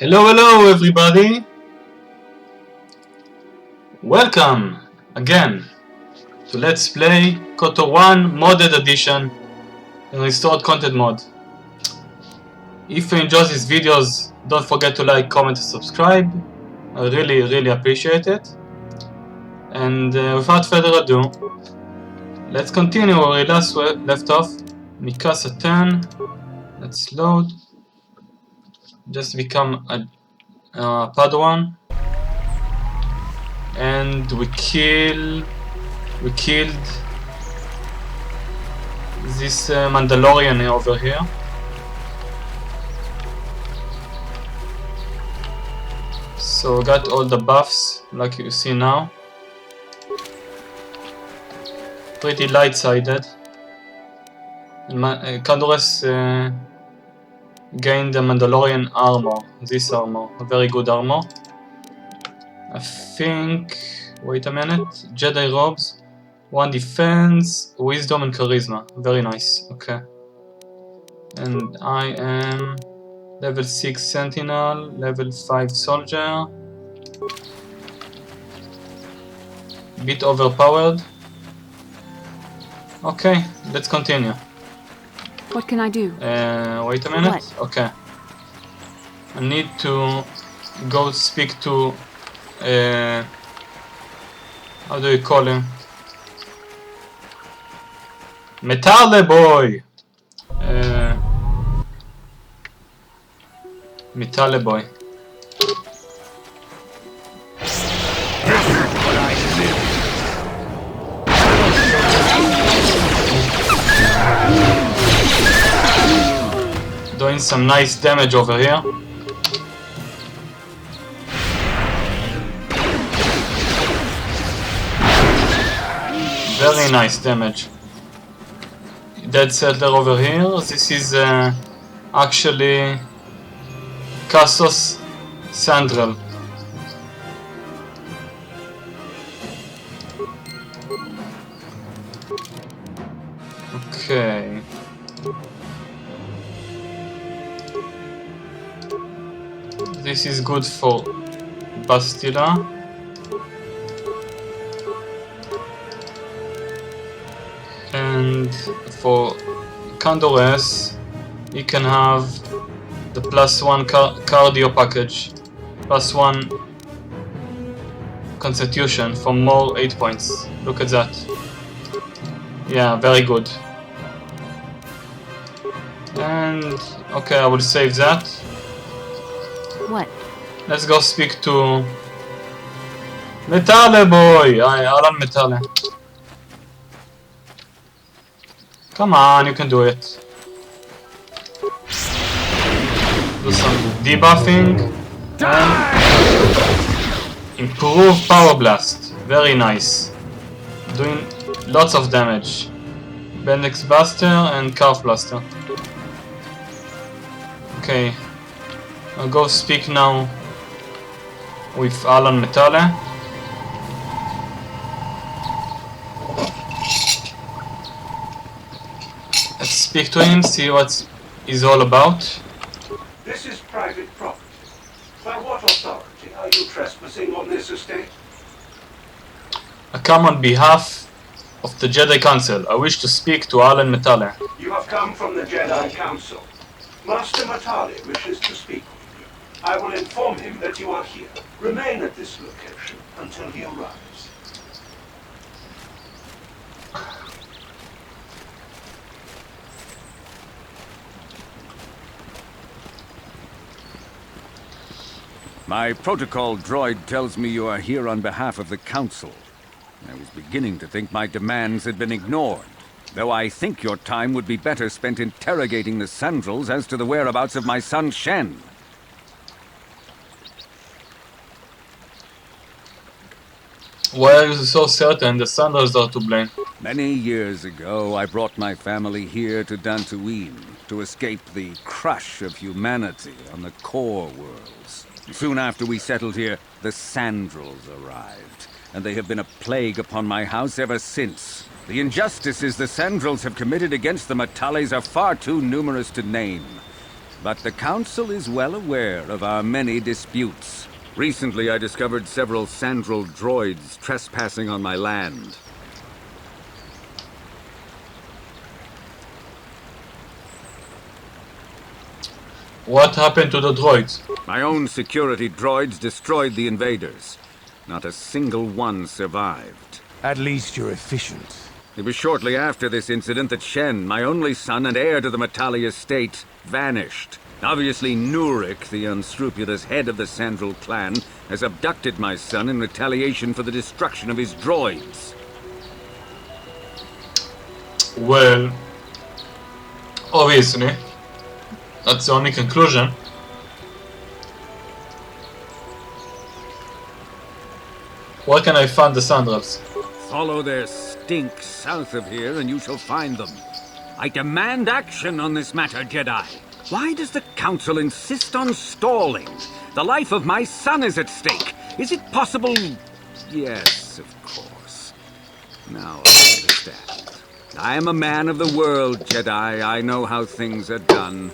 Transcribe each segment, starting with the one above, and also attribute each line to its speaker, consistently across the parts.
Speaker 1: Hello everybody! Welcome again to Let's Play KOTOR 1 Modded Edition in Restored Content Mode. If you enjoy these videos, don't forget to like, comment and subscribe. I really appreciate it. And without further ado, let's continue where we last left off. Mikasa 10. Let's load. Just become a Padawan. And we killed this Mandalorian over here. So we got all the buffs like you see now. Pretty light-sided. And Cadores gained the Mandalorian armor, this armor, a very good armor. I think, wait a minute, Jedi robes, 1 defense, wisdom and charisma, very nice, okay. And I am level 6 sentinel, level 5 soldier, bit overpowered. Okay, let's continue.
Speaker 2: What can I do?
Speaker 1: Wait a minute,
Speaker 2: What?
Speaker 1: okay. I need to go speak to how do you call him? Metale boy! Metale boy. Doing some nice damage over here. Very nice damage. Dead settler over here. This is actually Sandral. Okay. This is good for Bastila. And for Cadores, you can have the +1 cardio package, +1 constitution for more 8 points. Look at that. Yeah, very good. And okay, I will save that.
Speaker 2: What?
Speaker 1: Let's go speak to Metale boy! Alan Metale. Come on, you can do it. Do some debuffing and improve power blast. Very nice. Doing lots of damage. Bendix Buster and Calf Blaster. Okay. I'll go speak now with Alan Metale. Let's speak to him, see what he's all about.
Speaker 3: This is private property. By what authority are you trespassing on this estate?
Speaker 1: I come on behalf of the Jedi Council. I wish to speak to Alan Metale.
Speaker 3: You have come from the Jedi Council. Master Metale wishes to speak with you. I will inform him that you are here. Remain at this location until he arrives.
Speaker 4: My protocol droid tells me you are here on behalf of the Council. I was beginning to think my demands had been ignored, though I think your time would be better spent interrogating the Sandrals as to the whereabouts of my son Shen.
Speaker 1: Why are you so certain the Sandrals are to blame?
Speaker 4: Many years ago, I brought my family here to Dantooine to escape the crush of humanity on the core worlds. Soon after we settled here, the Sandrals arrived, and they have been a plague upon my house ever since. The injustices the Sandrals have committed against the Metales are far too numerous to name. but the Council is well aware of our many disputes. Recently, I discovered several Sandral droids trespassing on my land.
Speaker 1: What happened to the droids?
Speaker 4: My own security droids destroyed the invaders. Not a single one survived.
Speaker 5: At least you're efficient.
Speaker 4: It was shortly after this incident that Shen, my only son and heir to the Metale estate, vanished. Obviously, Nurik, the unscrupulous head of the Sandral clan, has abducted my son in retaliation for the destruction of his droids.
Speaker 1: Well, obviously, that's the only conclusion. Where can I find the Sandrals?
Speaker 4: Follow their stink south of here and you shall find them. I demand action on this matter, Jedi. Why does the Council insist on stalling? The life of my son is at stake. Is it possible? Yes, of course. Now I understand. I am a man of the world, Jedi. I know how things are done.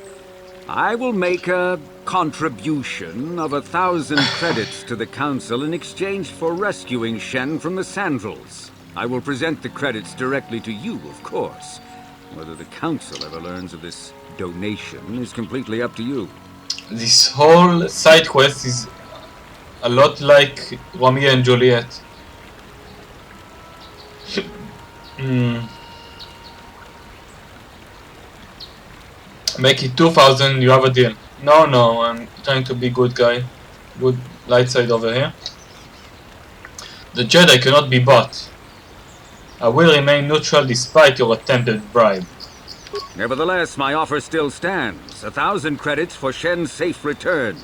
Speaker 4: I will make a contribution of 1,000 credits to the Council in exchange for rescuing Shen from the Sandrals. I will present the credits directly to you, of course. Whether the Council ever learns of this donation is completely up to you.
Speaker 1: This whole side quest is a lot like Romeo and Joliet. Make it 2,000, you have a deal. No, I'm trying to be good guy. Good light side over here. The Jedi cannot be bought. I will remain neutral despite your attempted bribe.
Speaker 4: Nevertheless, my offer still stands. 1,000 credits for Shen's safe return.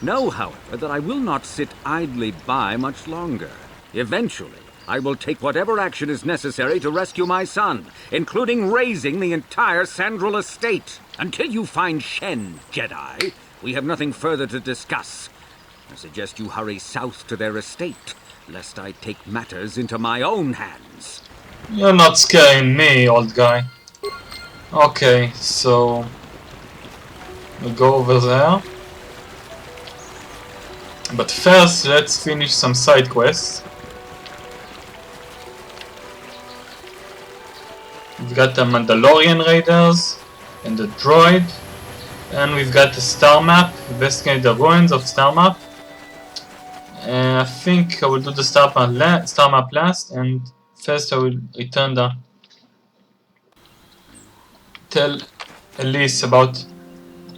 Speaker 4: Know, however, that I will not sit idly by much longer. Eventually, I will take whatever action is necessary to rescue my son, including razing the entire Sandral estate. Until you find Shen, Jedi, we have nothing further to discuss. I suggest you hurry south to their estate, lest I take matters into my own hands.
Speaker 1: You're not scaring me, old guy. Okay, so we'll go over there. But first, let's finish some side quests. We've got the Mandalorian Raiders and the droid, and we've got the star map. Investigate the ruins of star map. I think I will do the star map last, and first I will return the tell Elise about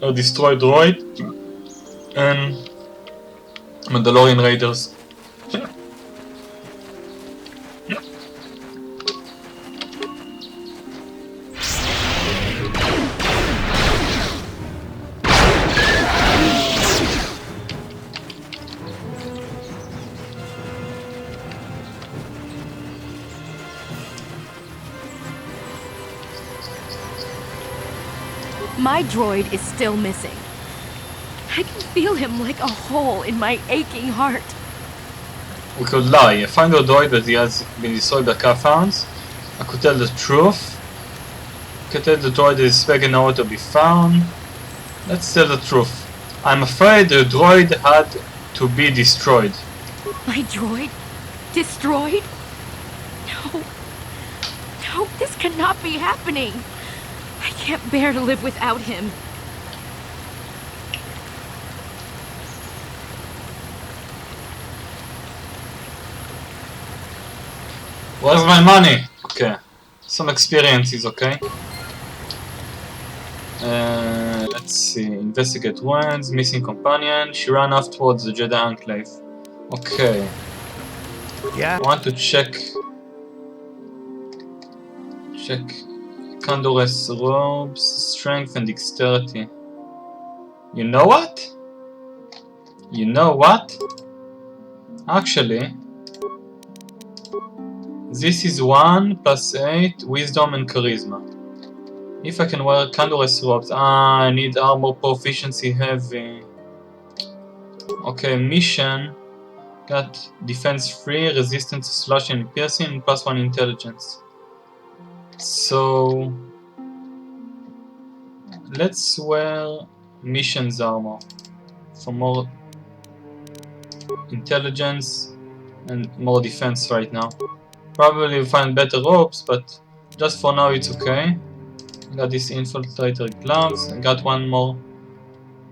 Speaker 1: a destroyed droid and Mandalorian Raiders.
Speaker 6: My droid is still missing. I can feel him like a hole in my aching heart.
Speaker 1: We could lie. I find a droid that he has been destroyed by Carfounds. I could tell the truth. I could tell the droid is begging nowhere to be found. Let's tell the truth. I'm afraid the droid had to be destroyed.
Speaker 6: My droid? Destroyed? No. No, this cannot be happening. I can't bear to live without him.
Speaker 1: Where's my money? Okay. Some experience is okay. Let's see. Investigate wounds, missing companion. She ran off towards the Jedi Enclave. Okay.
Speaker 5: Yeah?
Speaker 1: I want to check Condor's robes, strength and dexterity. You know what? You know what? Actually, this is 1 + 8, wisdom and charisma. If I can wear Condor's robes. I need armor proficiency heavy. Okay, mission. Got defense 3, resistance to slashing and piercing, and +1 intelligence. So let's wear missions armor for more intelligence and more defense right now. Probably we'll find better ropes, but just for now it's okay. Got this infiltrator gloves and got one more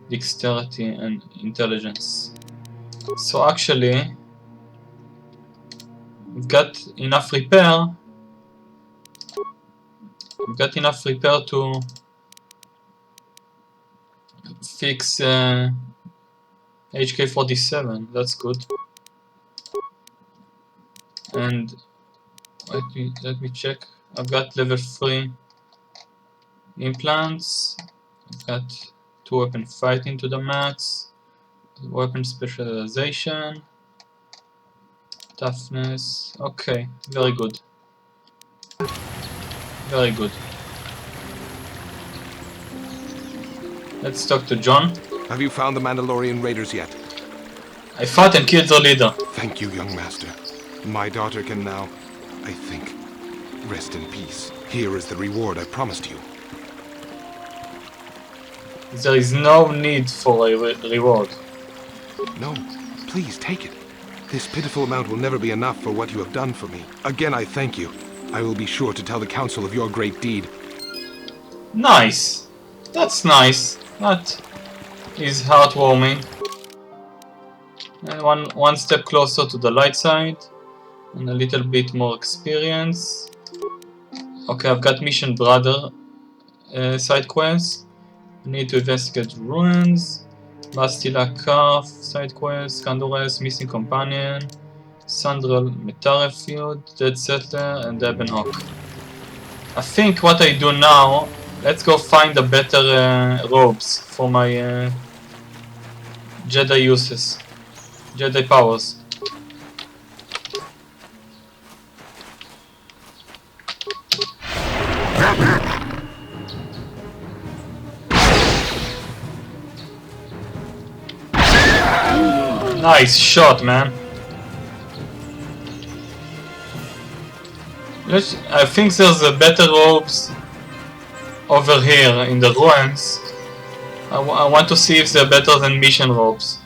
Speaker 1: dexterity and intelligence. So actually we've got enough repair. We've got enough repair to fix HK-47. That's good. And let me check. I've got level 3 implants. I've got 2 weapon fighting to the max. Weapon specialization. Toughness. Okay, very good. Very good. Let's talk to John.
Speaker 7: Have you found the Mandalorian raiders yet?
Speaker 1: I fought and killed their leader.
Speaker 7: Thank you, young master. My daughter can now, I think, rest in peace. Here is the reward I promised you.
Speaker 1: There is no need for a reward.
Speaker 7: No, please take it. This pitiful amount will never be enough for what you have done for me. Again, I thank you. I will be sure to tell the council of your great deed.
Speaker 1: Nice. That's nice. That is heartwarming. And one step closer to the light side. And a little bit more experience. Okay, I've got Mission Brother side quest. I need to investigate ruins. Bastila Calf side quest. Candores Missing Companion. Sandral Metale Feud, Dead Settler, and Ebenhawk. I think what I do now, let's go find the better robes for my Jedi uses, Jedi powers. Nice shot, man. I think there's a better robes over here in the ruins. I want to see if they're better than mission robes.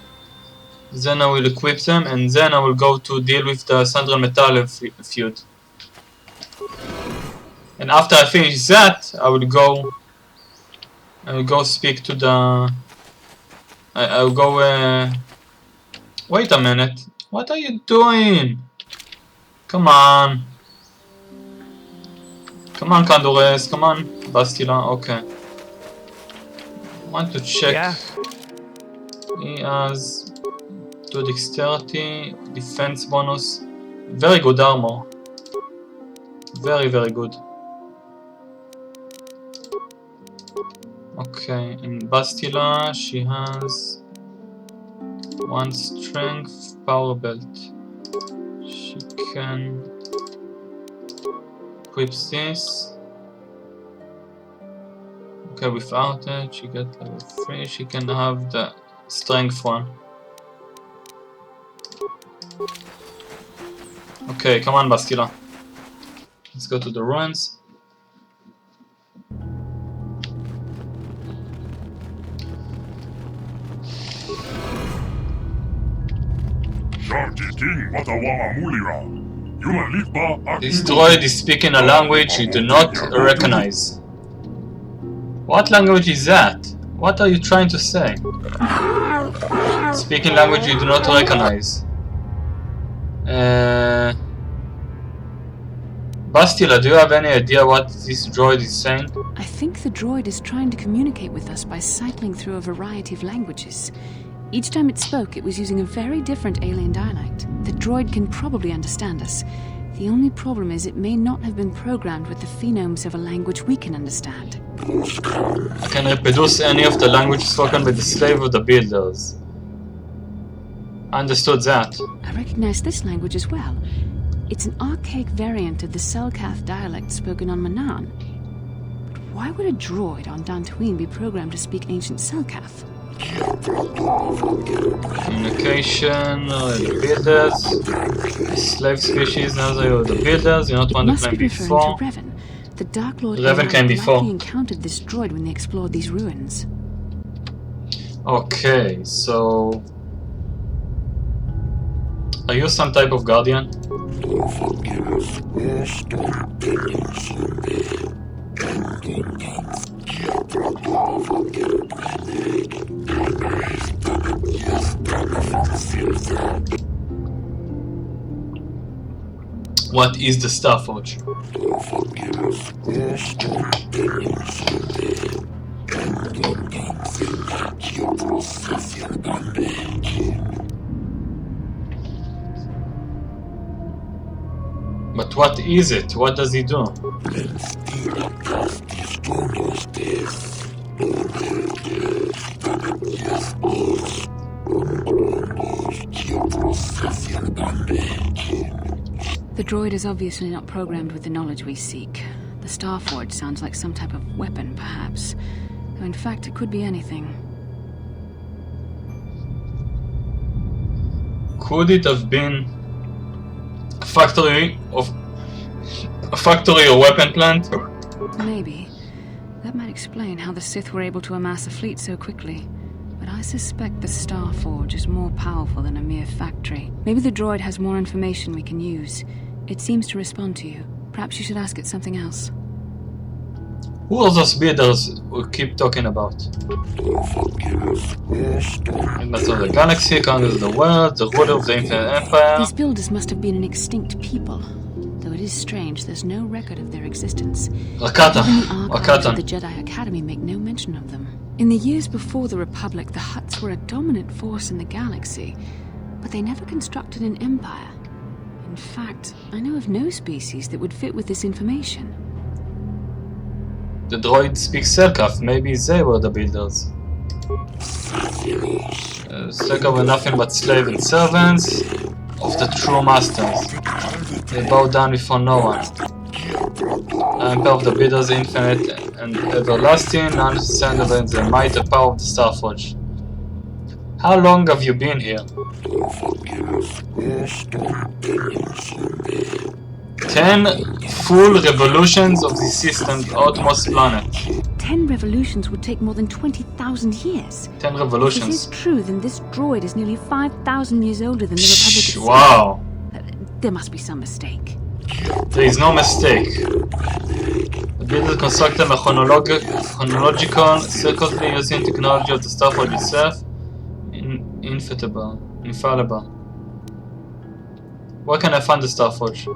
Speaker 1: Then I will equip them and then I will go to deal with the Sandral Metale feud. And after I finish that, I will go speak to the... I will go... Wait a minute. What are you doing? Come on. Come on, Candores, come on, Bastila, okay. Want to check.
Speaker 5: Yeah.
Speaker 1: He has 2 dexterity, defense bonus, very good armor. Very, very good. Okay, in Bastila, she has 1 strength, power belt. She can equips this. Okay, without it, she got level 3. She can have the strength one. Okay, come on, Bastila. Let's go to the ruins. This droid is speaking a language you do not recognize. What language is that? What are you trying to say? Speaking language you do not recognize. Bastila, do you have any idea what this droid is saying?
Speaker 2: I think the droid is trying to communicate with us by cycling through a variety of languages. Each time it spoke, it was using a very different alien dialect. The droid can probably understand us. The only problem is it may not have been programmed with the phonemes of a language we can understand.
Speaker 1: I can reproduce any of the language spoken by the slave of the builders. I understood that.
Speaker 2: I recognize this language as well. It's an archaic variant of the Selkath dialect spoken on Manaan. But why would a droid on Dantooine be programmed to speak ancient Selkath?
Speaker 1: Communication, the builders, slave species, now they are the builders, you're not one that came before.
Speaker 2: Revan. The Dark Lord
Speaker 1: Revan came before.
Speaker 2: encountered this droid when they explored these ruins.
Speaker 1: Okay, so are you some type of guardian? What is the Starforge? But what is it? What does he do?
Speaker 2: The droid is obviously not programmed with the knowledge we seek. The Starforge sounds like some type of weapon, perhaps. Though in fact, it could be anything.
Speaker 1: Could it have been a factory or weapon plant?
Speaker 2: Maybe. That might explain how the Sith were able to amass a fleet so quickly. But I suspect the Starforge is more powerful than a mere factory. Maybe the droid has more information we can use. It seems to respond to you. Perhaps you should ask it something else.
Speaker 1: Who are those builders we keep talking about? Master of the galaxy, conqueror of the world, the ruler of the Infinite Empire.
Speaker 2: These builders must have been an extinct people. Though it is strange, there's no record of their existence.
Speaker 1: Rakata.
Speaker 2: Even the archives of the
Speaker 1: Rakatan.
Speaker 2: Jedi Academy make no mention of them. In the years before the Republic, the Hutts were a dominant force in the galaxy, but they never constructed an empire. In fact, I know of no species that would fit with this information.
Speaker 1: The droid speaks Selkaf. Maybe they were the builders. Selkaf were nothing but slaves and servants of the true masters. They bow down before no one. Emperor of the builders, infinite and everlasting, understandable in the might and power of the Starforge. How long have you been here? 10 full revolutions of the system's outmost planet.
Speaker 2: 10 revolutions would take more than 20,000 years.
Speaker 1: 10
Speaker 2: If
Speaker 1: revolutions.
Speaker 2: this is true, then this droid is nearly 5,000 years older than the Republic itself.
Speaker 1: Wow.
Speaker 2: There must be some mistake.
Speaker 1: There is no mistake. The builders constructed a chronological circuitry using technology of the Starforge itself. Infallible. Where can I find the Starforge?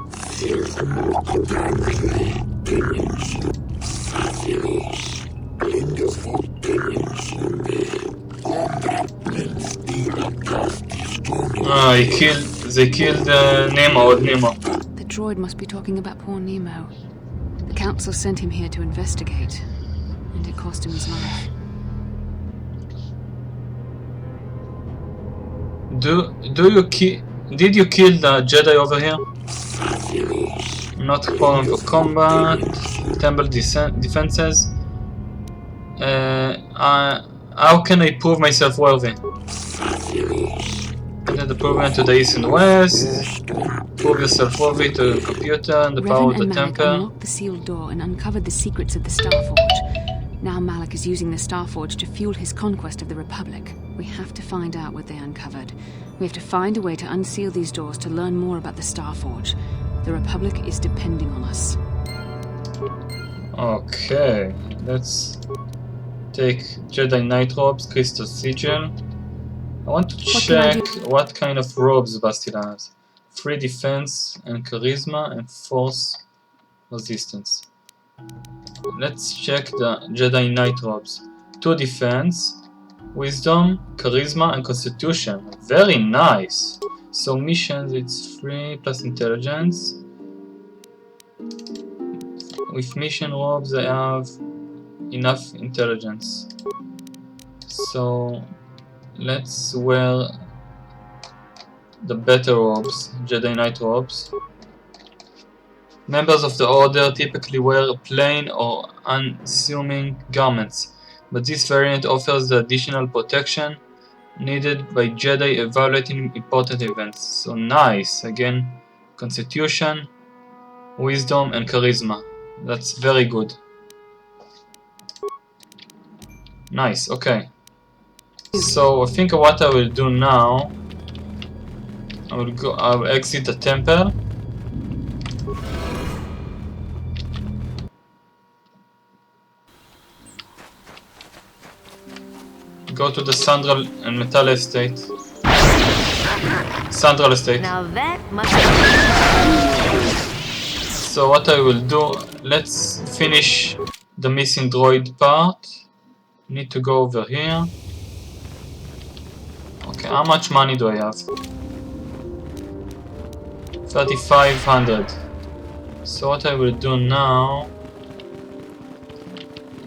Speaker 1: They killed Nemo.
Speaker 2: The droid must be talking about poor Nemo. The council sent him here to investigate, and it cost him his life.
Speaker 1: Did you kill the Jedi over here? Not problem for combat. Temple defenses. How can I prove myself worthy? Enter the program to the east and west. Prove yourself worthy to the computer and the power of the
Speaker 2: Revan and Malak
Speaker 1: temple.
Speaker 2: unlocked the sealed door and uncovered the secrets of the Starforge. Now Malak is using the Starforge to fuel his conquest of the Republic. We have to find out what they uncovered. We have to find a way to unseal these doors to learn more about the Starforge. The Republic is depending on us.
Speaker 1: Okay, let's take Jedi Knight robes, Crystal Sigil. I want to
Speaker 2: What can I
Speaker 1: check what kind of robes Bastila has. 3 defense and charisma and force resistance. Let's check the Jedi Knight robes. 2 defense, wisdom, charisma and constitution. Very nice. So missions it's 3 plus intelligence. With mission robes I have enough intelligence. So let's wear the better robes, Jedi Knight robes. Members of the Order typically wear plain or unassuming garments, but this variant offers the additional protection needed by Jedi evaluating important events. So nice, again, Constitution, Wisdom and Charisma. That's very good. Nice, okay. So I think what I will do now, I will exit the temple. Go to the Sandral Metale estate. Sandral estate.
Speaker 6: Now that must
Speaker 1: So what I will do, let's finish the missing droid part. Need to go over here. Okay, how much money do I have? 3,500. So what I will do now,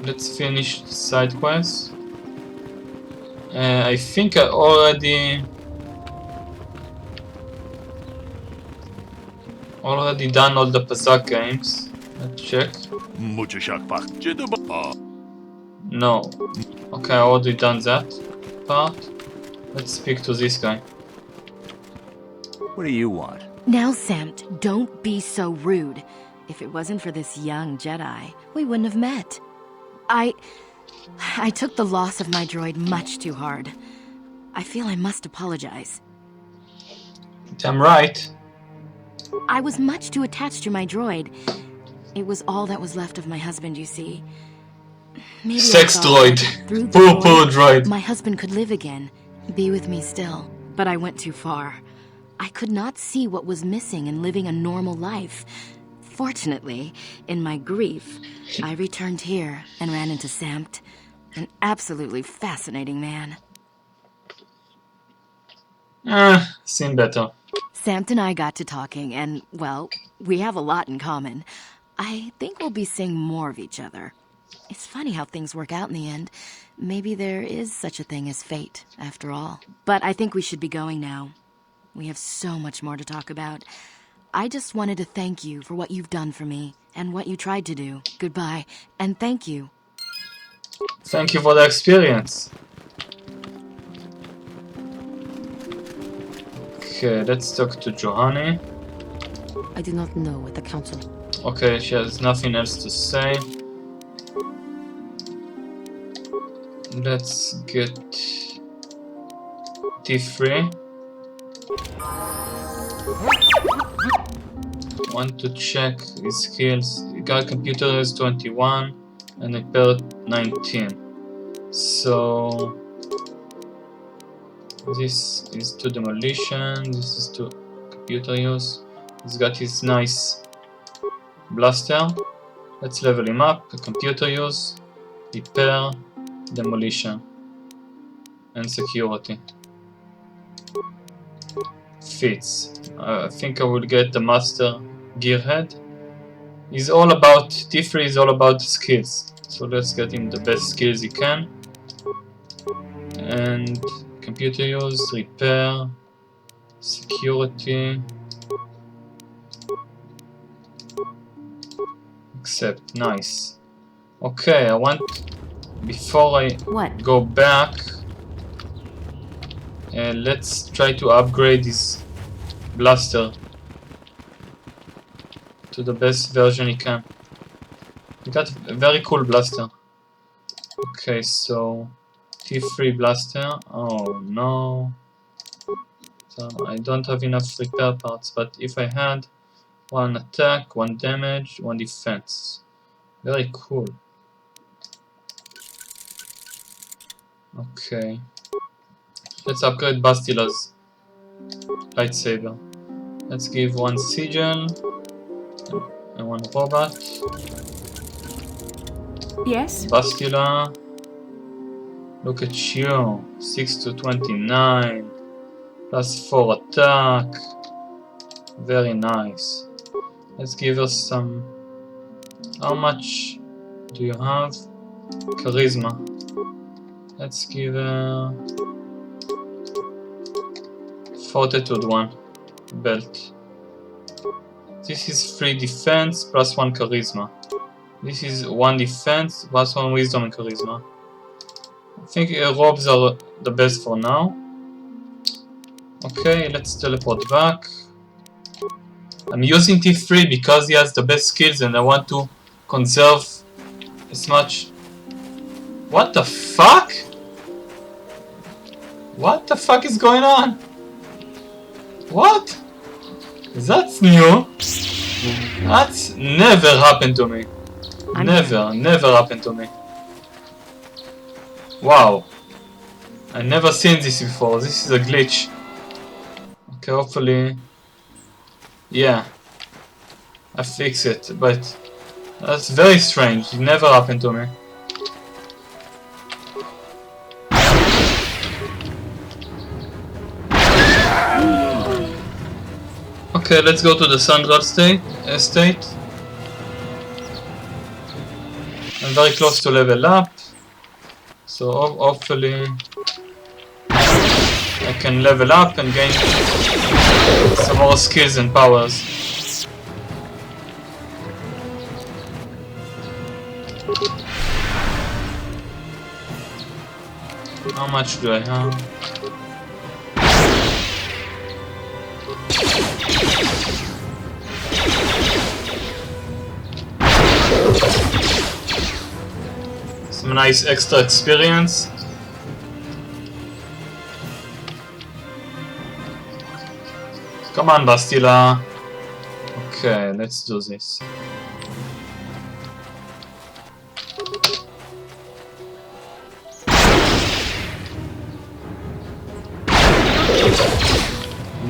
Speaker 1: let's finish the side quest. I think I already done all the Pazak games. Let's check. No. Okay, I already done that part. Let's speak to this guy.
Speaker 5: What do you want?
Speaker 6: Now, Samt, don't be so rude. If it wasn't for this young Jedi, we wouldn't have met. I took the loss of my droid much too hard. I feel I must apologize.
Speaker 1: Damn right.
Speaker 6: I was much too attached to my droid. It was all that was left of my husband, you see. Maybe
Speaker 1: Sex
Speaker 6: I thought
Speaker 1: droid.
Speaker 6: that through the
Speaker 1: Poor droid.
Speaker 6: my husband could live again, be with me still. But I went too far. I could not see what was missing in living a normal life. Fortunately, in my grief, I returned here and ran into Samt, an absolutely fascinating man.
Speaker 1: Seen better.
Speaker 6: Samt and I got to talking, and, well, we have a lot in common. I think we'll be seeing more of each other. It's funny how things work out in the end. Maybe there is such a thing as fate, after all. But I think we should be going now. We have so much more to talk about. I just wanted to thank you for what you've done for me, and what you tried to do. Goodbye, and thank you.
Speaker 1: Thank you for the experience. Okay, let's talk to Johanny.
Speaker 8: I do not know at the council.
Speaker 1: Okay, she has nothing else to say. Let's get T3. Want to check his skills. He got computer is 21 and repair 19. So this is to demolition, this is to computer use. He's got his nice blaster. Let's level him up. Computer use, repair, demolition, and security. Fits. I think I will get the master gearhead. He's all about T3 is all about skills. So let's get him the best skills he can. And computer use, repair, security. Accept, nice. Okay, I want, before I go back, let's try to upgrade this blaster to the best version he can. He got a very cool blaster. Okay, so T3 blaster. Oh no. So I don't have enough repair parts, but if I had 1 attack, 1 damage, 1 defense. Very cool. Okay. Let's upgrade Bastila's lightsaber. Let's give 1 sigil and 1 robot.
Speaker 2: Yes?
Speaker 1: Bastila. Look at you. 6 to 29. Plus 4 attack. Very nice. Let's give her some. How much do you have? Charisma. Let's give her Fortitude 1 belt. This is 3 defense plus 1 charisma. This is 1 defense plus 1 wisdom and charisma. I think robes are the best for now. Okay, let's teleport back. I'm using T3 because he has the best skills and I want to conserve as much. What the fuck? What the fuck is going on? What? That's new. That's never happened to me. Never happened to me. Wow. I never seen this before. This is a glitch. Okay, hopefully. Yeah. I fix it, but that's very strange. It never happened to me. Okay, let's go to the Sandral estate. I'm very close to level up, so hopefully I can level up and gain some more skills and powers. How much do I have? Some nice extra experience. Come on, Bastila. Okay, let's do this.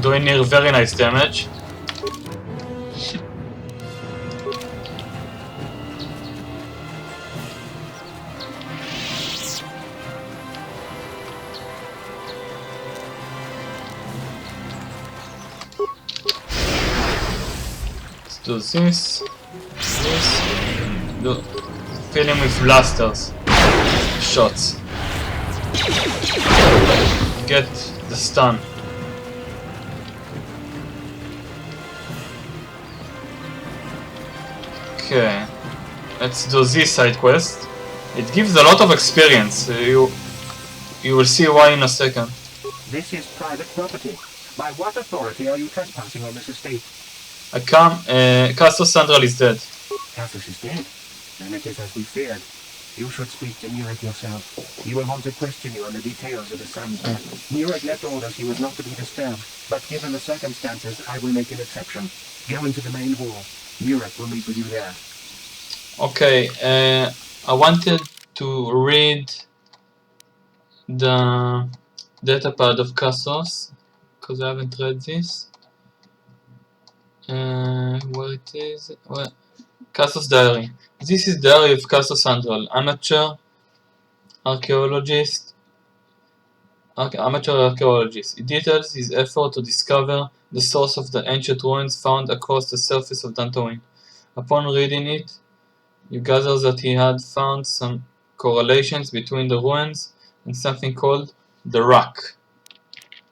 Speaker 1: Doing here very nice damage. Do this, fill him with blasters, shots, get the stun. Okay, let's do this side quest. It gives a lot of experience. You will see why in a second.
Speaker 3: This is private property. By what authority are you trespassing on this estate?
Speaker 1: Castle Sandral is dead.
Speaker 3: Castle is dead? Then it is as we feared. You should speak to Murek yourself. He will want to question you on the details of the son's death. Murek left orders he was not to be disturbed, but given the circumstances, I will make an exception. Go into the main hall. Murek will meet with you there.
Speaker 1: Okay, I wanted to read the datapad of Cassos, because I haven't read this. Where it is? Well, Cassos Diary. This is Diary of Castle Sandral, amateur archaeologist. It details his effort to discover the source of the ancient ruins found across the surface of Dantooine. Upon reading it, you gather that he had found some correlations between the ruins and something called the Rock.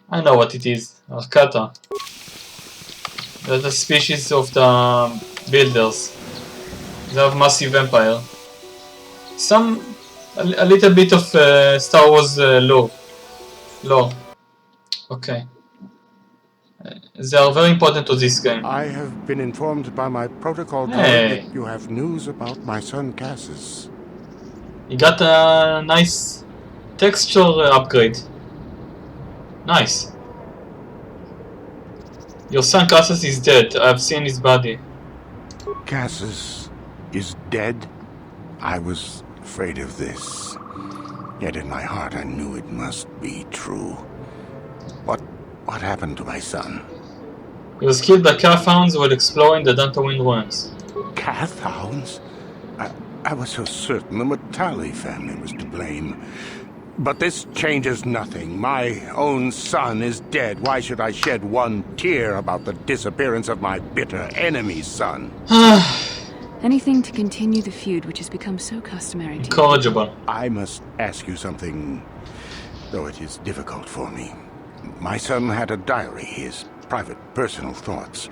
Speaker 1: I know what it is. Arcata. That's a species of the builders. They have massive empire. A little bit of Star Wars lore. Okay. They are very important to this game.
Speaker 9: I have been informed by my protocol
Speaker 1: Hey.
Speaker 9: that you have news about my son Cassus.
Speaker 1: He got a nice texture upgrade. Nice. Your son Cassus is dead. I've seen his body.
Speaker 9: Cassus is dead? I was afraid of this. Yet in my heart I knew it must be true. What happened to my son?
Speaker 1: He was killed by calf hounds while exploring the Dantooine ruins.
Speaker 9: Calf hounds? I was so certain the Metale family was to blame. But this changes nothing. My own son is dead. Why should I shed one tear about the disappearance of my bitter enemy's son?
Speaker 2: Anything to continue the feud which has become so customary to you.
Speaker 1: Incorrigible.
Speaker 9: I must ask you something, though it is difficult for me. My son had a diary, his private, personal thoughts.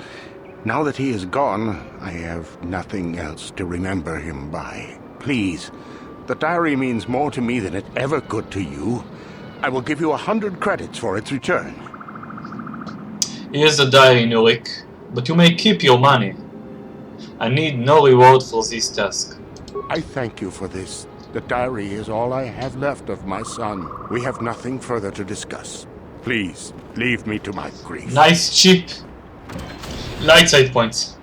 Speaker 9: Now that he is gone, I have nothing else to remember him by. Please, the diary means more to me than it ever could to you. I will give you 100 credits for its return.
Speaker 1: Here's the diary, Nurik, but you may keep your money. I need no reward for this task.
Speaker 9: I thank you for this The diary is all I have left of my son. We have nothing further to discuss. Please, leave me to my grief.
Speaker 1: Nice, cheap light side points.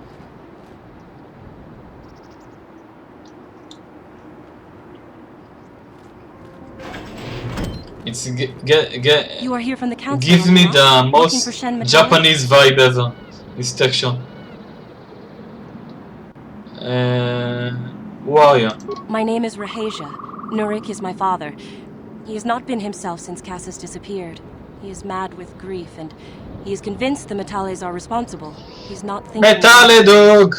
Speaker 1: It's
Speaker 10: You are here from the council.
Speaker 1: gives me the
Speaker 10: Looking
Speaker 1: most
Speaker 10: for Shen Metale?
Speaker 1: Japanese vibe ever. This texture. Who are you?
Speaker 10: My name is Rahasia. Nurik is my father. He has not been himself since Cassus disappeared. He is mad with grief, and he is convinced the Metales are responsible. He's not thinking...
Speaker 1: Metale dog!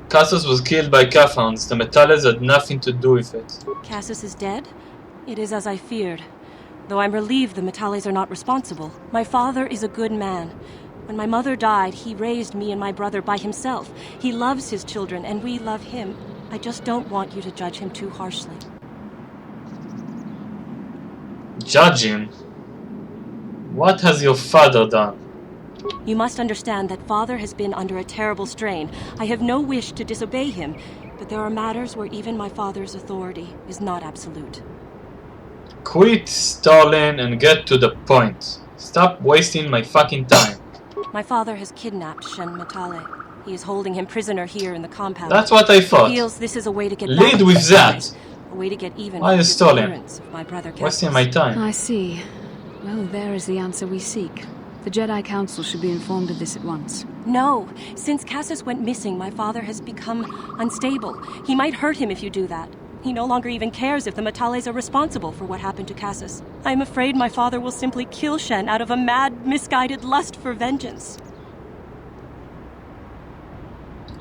Speaker 1: Cassus was killed by K-Hounds. The Metales had nothing to do with it.
Speaker 10: Cassus is dead? It is as I feared. Though I'm relieved the Metales are not responsible. My father is a good man. When my mother died, he raised me and my brother by himself. He loves his children, and we love him. I just don't want you to judge him too harshly.
Speaker 1: Judge him? What has your father done?
Speaker 10: You must understand that father has been under a terrible strain. I have no wish to disobey him, but there are matters where even my father's authority is not absolute.
Speaker 1: Quit stalling and get to the point. Stop wasting my fucking time.
Speaker 10: My father has kidnapped Shen Metale. He is holding him prisoner here in the compound.
Speaker 1: That's what I thought.
Speaker 10: He feels this is a way to get
Speaker 1: Lead
Speaker 10: back
Speaker 1: with
Speaker 10: at
Speaker 1: that.
Speaker 10: a way to get even
Speaker 1: Why are you
Speaker 10: with the
Speaker 1: stalling?
Speaker 10: appearance of my brother Cassus.
Speaker 1: Wasting my time.
Speaker 2: I see. Well, there is the answer we seek. The Jedi Council should be informed of this at once.
Speaker 10: No. Since Cassus went missing, my father has become unstable. He might hurt him if you do that. He no longer even cares if the Metales are responsible for what happened to Cassus. I am afraid my father will simply kill Shen out of a mad, misguided lust for vengeance.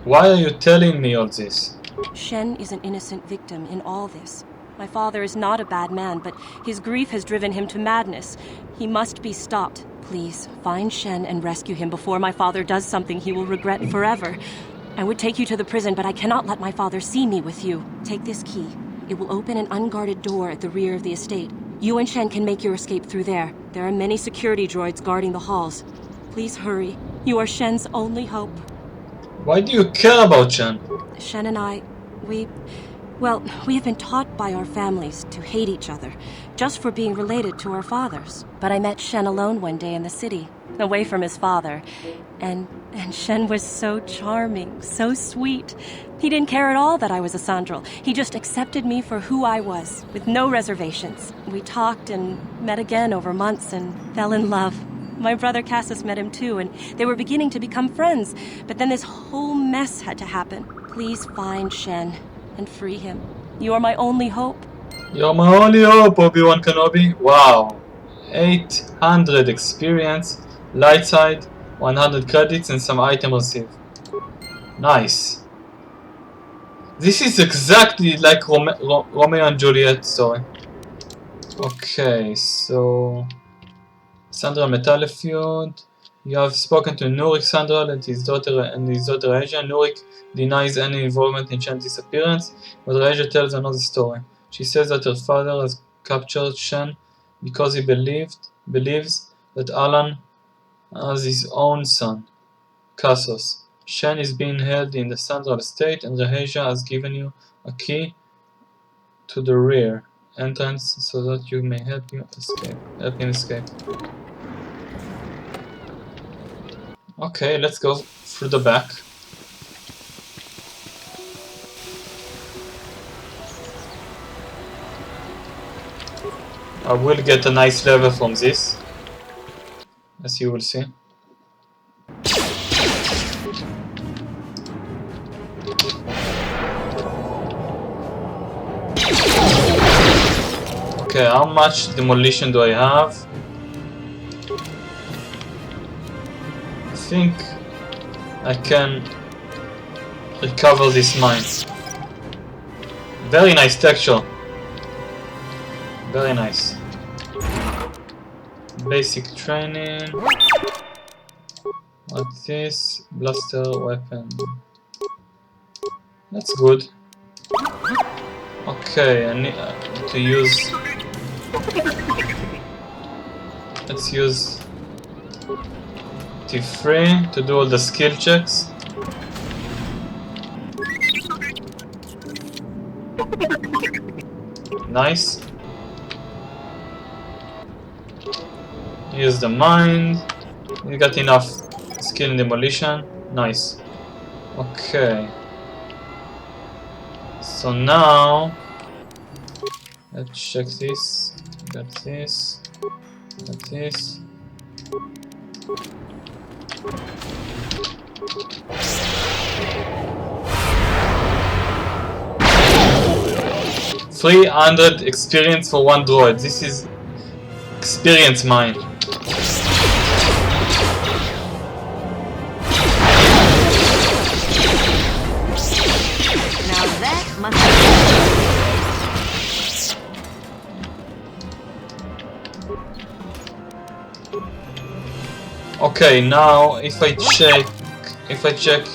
Speaker 1: Why are you telling me all this?
Speaker 10: Shen is an innocent victim in all this. My father is not a bad man, but his grief has driven him to madness. He must be stopped. Please, find Shen and rescue him before my father does something he will regret forever. I would take you to the prison, but I cannot let my father see me with you. Take this key. It will open an unguarded door at the rear of the estate. You and Shen can make your escape through there. There are many security droids guarding the halls. Please hurry. You are Shen's only hope.
Speaker 1: Why do you care about Shen?
Speaker 10: Shen and I, we have been taught by our families to hate each other, just for being related to our fathers. But I met Shen alone one day in the city, away from his father, and Shen was so charming, so sweet. He didn't care at all that I was a Sandral. He just accepted me for who I was, with no reservations. We talked and met again over months and fell in love. My brother Cassus met him too, and they were beginning to become friends, but then this whole mess had to happen. Please find Shen and free him. You are my only hope.
Speaker 1: You're my only hope, Obi-Wan Kenobi. Wow. 800 experience, light side, 100 credits and some item received. Nice. This is exactly like Romeo and Joliet story. Okay, so... Sandral Metale feud. You have spoken to Nurik Sandral and his daughter Rahasia. Nurik denies any involvement in Shen's disappearance, but Rahasia tells another story. She says that her father has captured Shen because he believes that Alan has his own son, Cassus. Shen is being held in the Sandral estate, and Rahasia has given you a key to the rear entrance so that you may help him escape. Okay, let's go through the back. I will get a nice level from this, as you will see. Okay, how much demolition do I have? I think I can recover this mine. Very nice texture. Very nice. Basic training. What's this? Blaster weapon. That's good. Okay, I need to use... Let's use T3 to do all the skill checks. Nice. Use the mind. You got enough skill in demolition. Nice. Okay. So now let's check this. Got this. Got this. $300 experience for one droid. This is experience mine.
Speaker 6: Now that must be...
Speaker 1: Okay, now if I check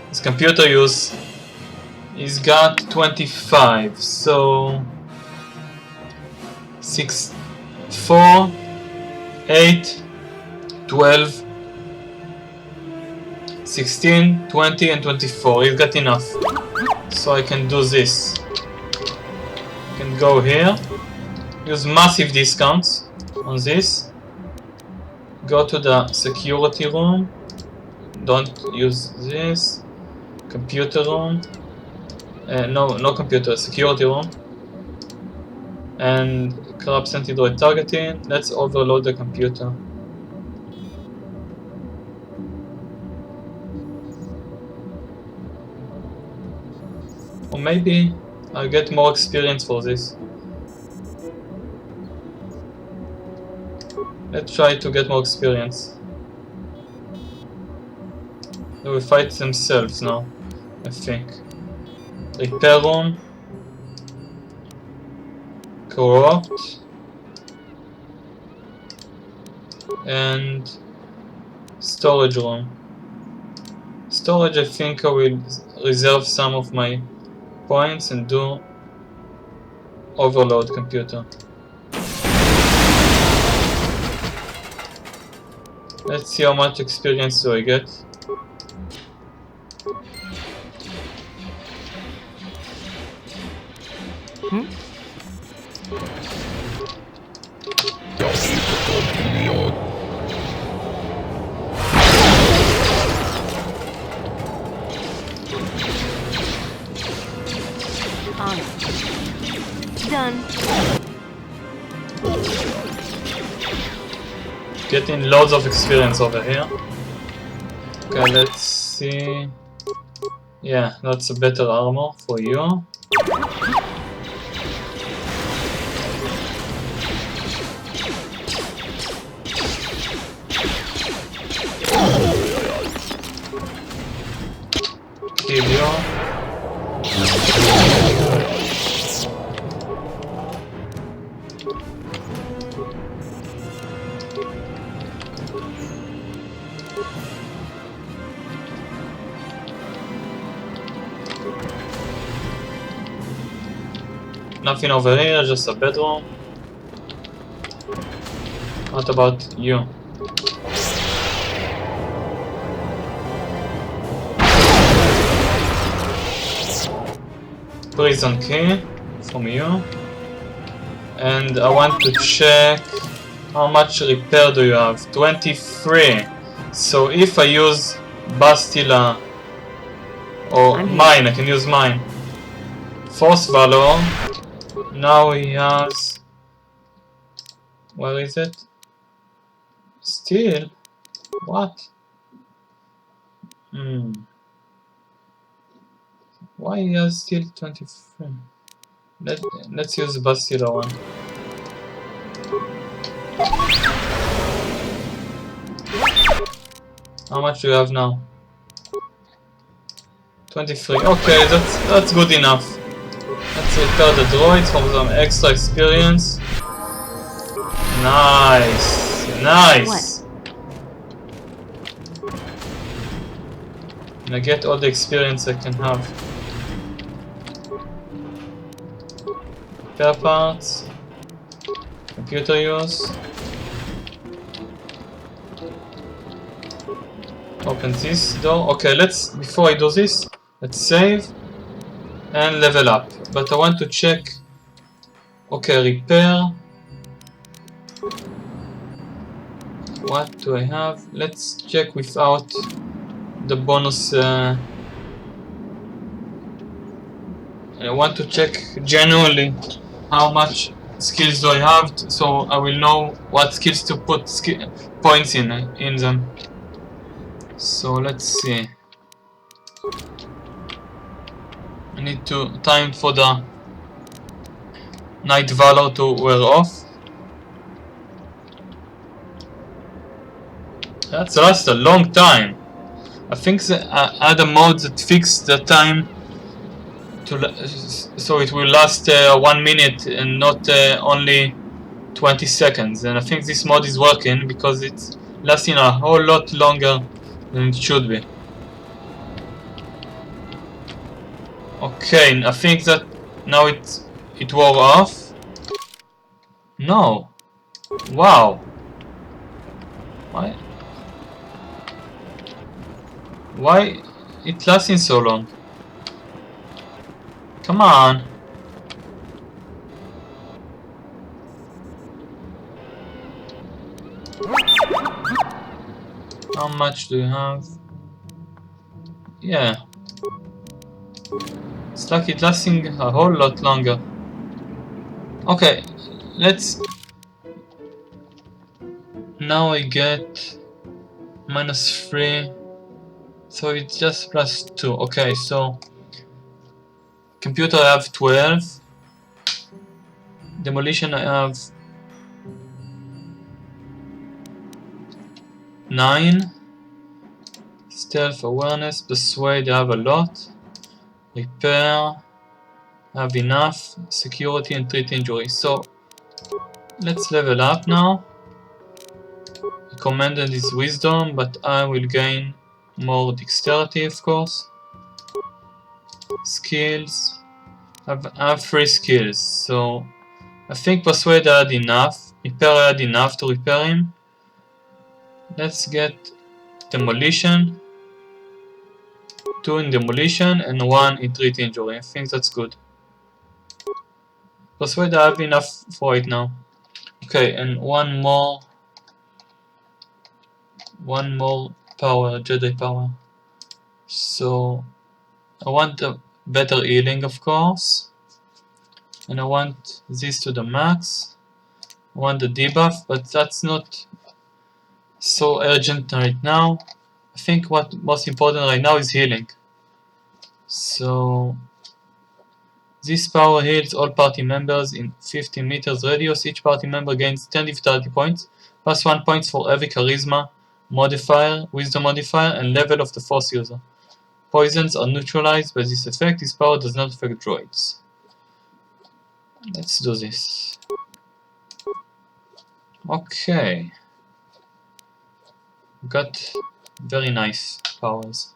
Speaker 1: his computer use, he's got 25, so 6, 4, 8, 12, 16, 20 and 24. He's got enough. So I can do this. I can go here, use massive discounts on this. Go to the security room. Don't use this. Computer room. No computer, security room. And corrupt anti-droid targeting. Let's overload the computer. Or maybe I'll get more experience for this. Let's try to get more experience. They will fight themselves now, I think. Repair room. Corrupt. And storage room. Storage, I think I will reserve some of my points and do overload computer. Let's see how much experience do I get.
Speaker 6: Done.
Speaker 1: Getting loads of experience over here. Okay, let's see. Yeah, that's a better armor for you. Kill you. Nothing over here, just a bedroom. What about you? Prison key from you. And I want to check how much repair do you have? 23. So if I use Bastila or mine, I can use mine. Force Valor. Now he has... Where is it? Steel? What? Why he has still 23? Let's use the Bastila one. How much do you have now? 23. Okay, that's good enough. Let's repair the droids for some extra experience. Nice! Nice! And I get all the experience I can have. Repair parts. Computer use. Open this door. Okay, before I do this, let's save. and level up. But I want to check. Okay, repair. What do I have? Let's check without the bonus. I want to check genuinely how much skills do I have, so I will know what skills to put points in them. So let's see. I need to time for the Night Valor to wear off. That's last a long time. I think the other modes that fix the time to so it will last 1 minute and not only 20 seconds. And I think this mod is working because it's lasting a whole lot longer than it should be. Okay, I think that now it wore off. No. Wow. Why it lasting so long? Come on. How much do you have? Yeah. It's like it lasting a whole lot longer. Okay, let's... Now I get -3. So it's just +2. Okay, so... Computer I have 12. Demolition I have 9. Stealth, awareness, persuade I have a lot. Repair I have enough. Security and treat injury. So let's level up now. Recommended is wisdom, but I will gain more dexterity, of course. Skills. I have 3 skills, so I think persuade I had enough. Repair I had enough to repair him. Let's get demolition. 2 in demolition and 1 in treat injury. I think that's good. Persuade I have enough for it now. Okay, and one more power, Jedi power. So I want a better healing, of course, and I want this to the max. I want the debuff, but that's not so urgent right now. I think what most important right now is healing. So this power heals all party members in 15 meters radius. Each party member gains 10 vitality points, plus 1 point for every charisma modifier, wisdom modifier, and level of the force user. Poisons are neutralized by this effect. This power does not affect droids. Let's do this. Okay. Got very nice powers.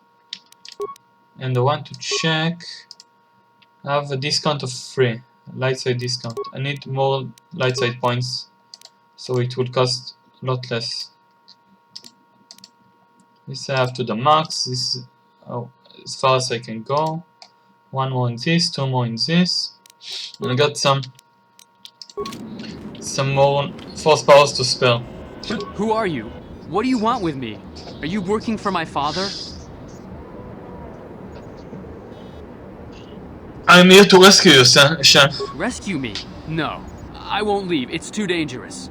Speaker 1: And I want to check. I have a discount of 3. Light side discount. I need more light side points, so it will cost a lot less. This I have to the max. This is as far as I can go. 1 more in this, 2 more in this. And I got some more force powers to spare.
Speaker 11: Who are you? What do you want with me? Are you working for my father?
Speaker 1: I'm here to rescue you, Shan.
Speaker 11: Rescue me? No. I won't leave. It's too dangerous.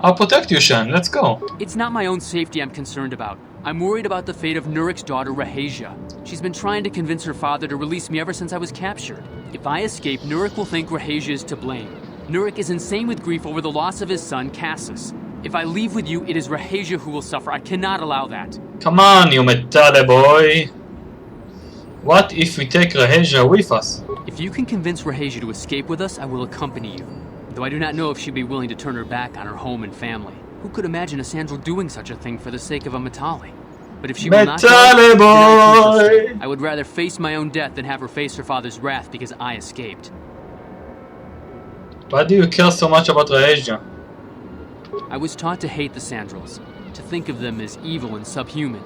Speaker 1: I'll protect you, Shan. Let's go.
Speaker 11: It's not my own safety I'm concerned about. I'm worried about the fate of Nurik's daughter, Rahasia. She's been trying to convince her father to release me ever since I was captured. If I escape, Nurik will think Rahasia is to blame. Nurik is insane with grief over the loss of his son, Cassus. If I leave with you, it is Rahasia who will suffer. I cannot allow that.
Speaker 1: Come on, you Metale boy. What if we take Rahasia with us?
Speaker 11: If you can convince Rahasia to escape with us, I will accompany you. Though I do not know if she'd be willing to turn her back on her home and family. Who could imagine a Sandral doing such a thing for the sake of a Metale? But if she will not go, then I would rather face my own death than have her face her father's wrath because I escaped.
Speaker 1: Why do you care so much about Rahasia?
Speaker 11: I was taught to hate the Sandrals, to think of them as evil and subhuman.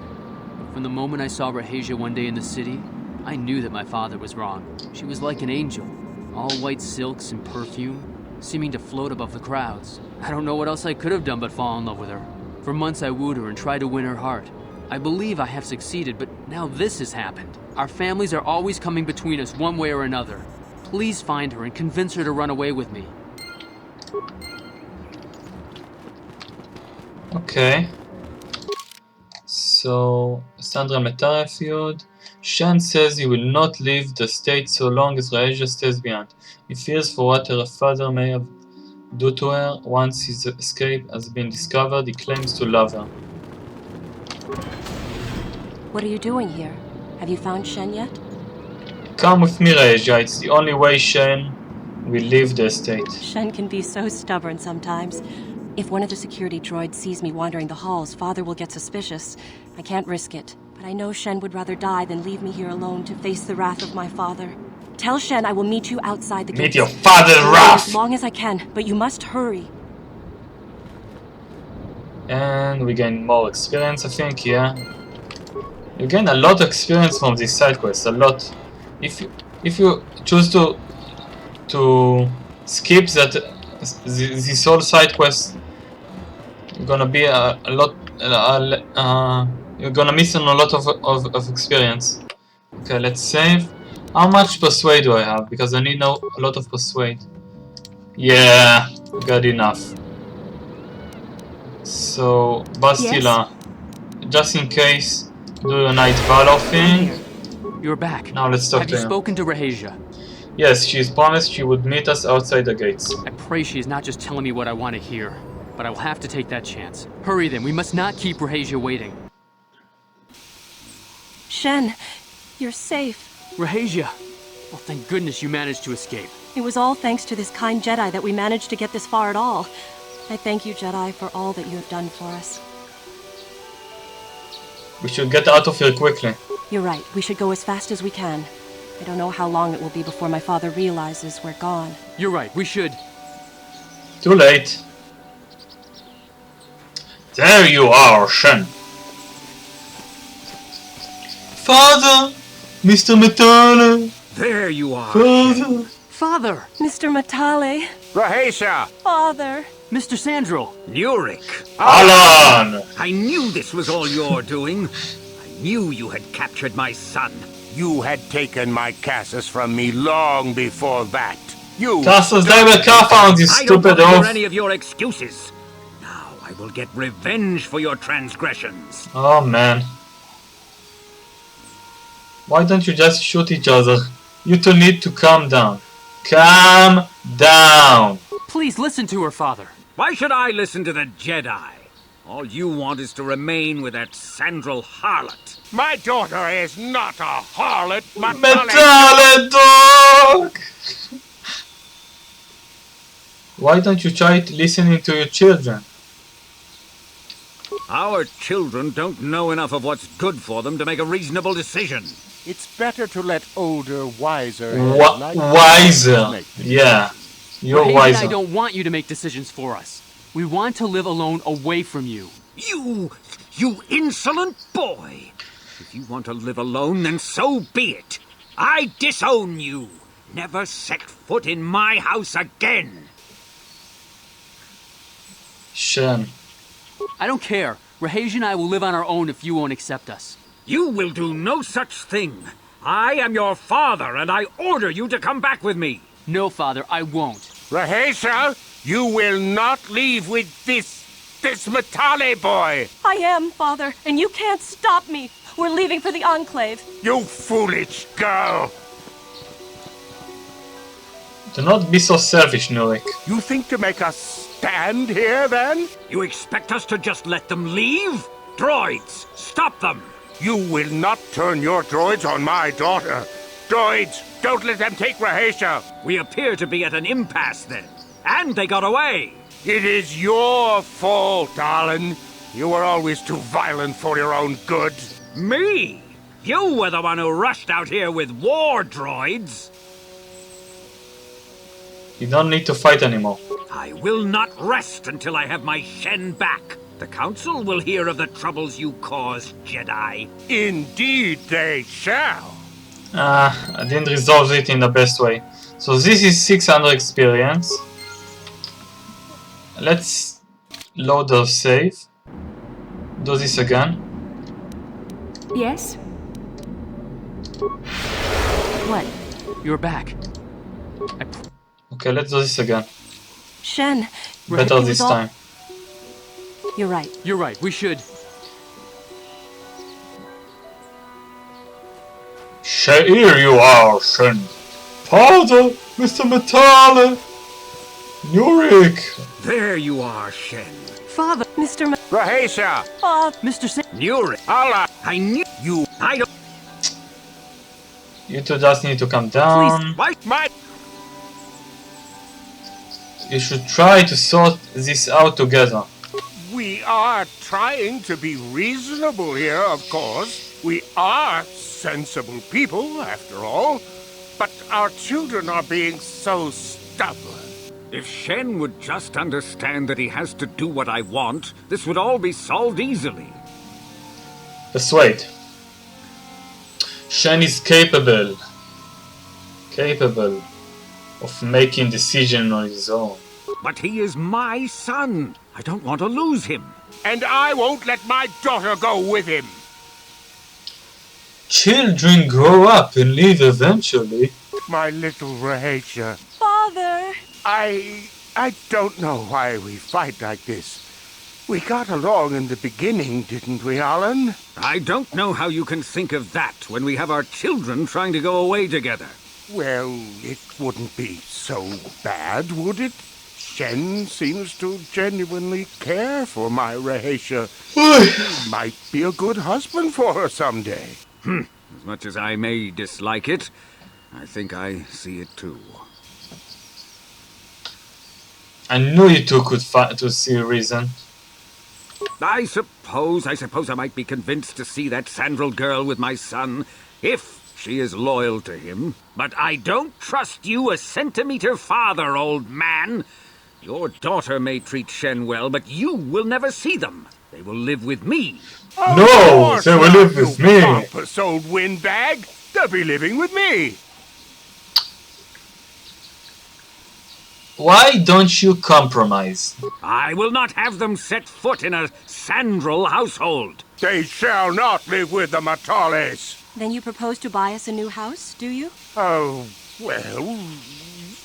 Speaker 11: But from the moment I saw Rahasia one day in the city, I knew that my father was wrong. She was like an angel, all white silks and perfume, seeming to float above the crowds. I don't know what else I could have done but fall in love with her. For months I wooed her and tried to win her heart. I believe I have succeeded, but now this has happened. Our families are always coming between us one way or another. Please find her and convince her to run away with me.
Speaker 1: Okay. So, Sandral Metale feud. Shen says he will not leave the state so long as Raeja stays behind. He fears for what her father may have done to her once his escape has been discovered. He claims to love her.
Speaker 10: What are you doing here? Have you found Shen yet?
Speaker 1: Come with me, Raeja. It's the only way Shen will leave the estate.
Speaker 10: Shen can be so stubborn sometimes. If one of the security droids sees me wandering the halls, Father will get suspicious. I can't risk it. But I know Shen would rather die than leave me here alone to face the wrath of my father. Tell Shen I will meet you outside the gates.
Speaker 1: Meet your father's wrath!
Speaker 10: As long as I can, but you must hurry.
Speaker 1: And we gain more experience, I think, yeah. You gain a lot of experience from this side quest, a lot. If you choose to skip this whole side quest, you're gonna be you're gonna miss on a lot of experience. Okay, let's save. How much persuade do I have? Because I need a lot of persuade. Yeah, got enough. So, Bastila, just in case, do a night valor thing.
Speaker 11: You're back.
Speaker 1: Now let's talk
Speaker 11: Have
Speaker 1: to
Speaker 11: you
Speaker 1: her.
Speaker 11: spoken to Raeja?
Speaker 1: Yes, she's promised she would meet us outside the gates.
Speaker 11: I pray she is not just telling me what I want to hear, but I will have to take that chance. Hurry then, we must not keep Raeja waiting.
Speaker 10: Shen, you're safe.
Speaker 11: Raeja! Well, thank goodness you managed to escape.
Speaker 10: It was all thanks to this kind Jedi that we managed to get this far at all. I thank you, Jedi, for all that you have done for us.
Speaker 1: We should get out of here quickly.
Speaker 10: You're right, we should go as fast as we can. I don't know how long it will be before my father realizes we're gone.
Speaker 11: You're right, we should.
Speaker 1: Too late. There you are, Shen. Father! Mr. Metale!
Speaker 4: There you are.
Speaker 1: Father!
Speaker 11: Father!
Speaker 10: Mr. Metale!
Speaker 9: Rahesia!
Speaker 10: Father!
Speaker 11: Mr. Sandral!
Speaker 4: Nurik!
Speaker 1: Alan!
Speaker 4: I knew this was all your doing. I knew you had captured my son.
Speaker 9: You had taken my Cassus from me long before that. You...
Speaker 1: Cassus, they were carfound, you
Speaker 4: I don't
Speaker 1: stupid
Speaker 4: want to hear
Speaker 1: oaf!
Speaker 4: any of your excuses. Now I will get revenge for your transgressions.
Speaker 1: Oh man. Why don't you just shoot each other? You two need to calm down. Calm down!
Speaker 11: Please listen to her, Father.
Speaker 4: Why should I listen to the Jedi? All you want is to remain with that Sandral harlot.
Speaker 9: My daughter is not a harlot,
Speaker 1: Metale dog! Why don't you try listening to your children?
Speaker 4: Our children don't know enough of what's good for them to make a reasonable decision.
Speaker 9: It's better to let older, wiser...
Speaker 1: Wiser. Yeah. You're
Speaker 11: Raeja
Speaker 1: wiser.
Speaker 11: and I don't want you to make decisions for us. We want to live alone away from you.
Speaker 4: You insolent boy! If you want to live alone, then so be it. I disown you. Never set foot in my house again.
Speaker 1: Shen.
Speaker 11: I don't care. Raeja and I will live on our own if you won't accept us.
Speaker 4: You will do no such thing. I am your father, and I order you to come back with me.
Speaker 11: No, Father, I won't.
Speaker 9: Rahesia, you will not leave with this Metale boy.
Speaker 10: I am, Father, and you can't stop me. We're leaving for the Enclave.
Speaker 9: You foolish girl.
Speaker 1: Do not be so selfish, Nurik.
Speaker 9: You think to make us stand here, then?
Speaker 4: You expect us to just let them leave? Droids, stop them!
Speaker 9: You will not turn your droids on my daughter. Droids, don't let them take Rahesia.
Speaker 4: We appear to be at an impasse then. And they got away.
Speaker 9: It is your fault, Alan. You were always too violent for your own good.
Speaker 4: Me? You were the one who rushed out here with war droids.
Speaker 1: You don't need to fight anymore.
Speaker 4: I will not rest until I have my Shen back. The Council will hear of the troubles you caused, Jedi.
Speaker 9: Indeed they shall.
Speaker 1: I didn't resolve it in the best way. So this is 600 experience. Let's load the save. Do this again.
Speaker 2: Yes?
Speaker 10: What?
Speaker 11: You're back.
Speaker 1: Okay, let's do this again.
Speaker 10: Shen.
Speaker 1: Better this time.
Speaker 10: You're right.
Speaker 11: You're right, we should.
Speaker 1: Here you are, Shen. Father, Mr. Metale. Nurik.
Speaker 4: There you are, Shen.
Speaker 10: Father, Mr.
Speaker 9: Rahasia!
Speaker 11: Mr. Sa
Speaker 4: Nuri. Allah! I knew you. I don't.
Speaker 1: You two just need to come down.
Speaker 4: Please, my.
Speaker 1: You should try to sort this out together.
Speaker 9: We are trying to be reasonable here, of course. We are sensible people, after all. But our children are being so stubborn.
Speaker 4: If Shen would just understand that he has to do what I want, this would all be solved easily.
Speaker 1: Persuade. Shen is capable of making decisions on his own.
Speaker 4: But he is my son. I don't want to lose him.
Speaker 9: And I won't let my daughter go with him.
Speaker 1: Children grow up and leave eventually.
Speaker 9: My little Rahasia.
Speaker 10: Father!
Speaker 9: I don't know why we fight like this. We got along in the beginning, didn't we, Alan?
Speaker 4: I don't know how you can think of that when we have our children trying to go away together.
Speaker 9: Well, it wouldn't be so bad, would it? Shen seems to genuinely care for my Rahasia. He might be a good husband for her someday.
Speaker 4: As much as I may dislike it, I think I see it too.
Speaker 1: I knew you two could to see reason.
Speaker 4: I suppose I might be convinced to see that Sandral girl with my son, if she is loyal to him. But I don't trust you a centimeter farther, old man. Your daughter may treat Shen well, but you will never see them. They will live with me.
Speaker 1: No, they will live with me.
Speaker 9: Pompous old windbag. They'll be living with me.
Speaker 1: Why don't you compromise?
Speaker 4: I will not have them set foot in a Sandral household.
Speaker 9: They shall not live with the Metales.
Speaker 10: Then you propose to buy us a new house, do you?
Speaker 9: Oh, well,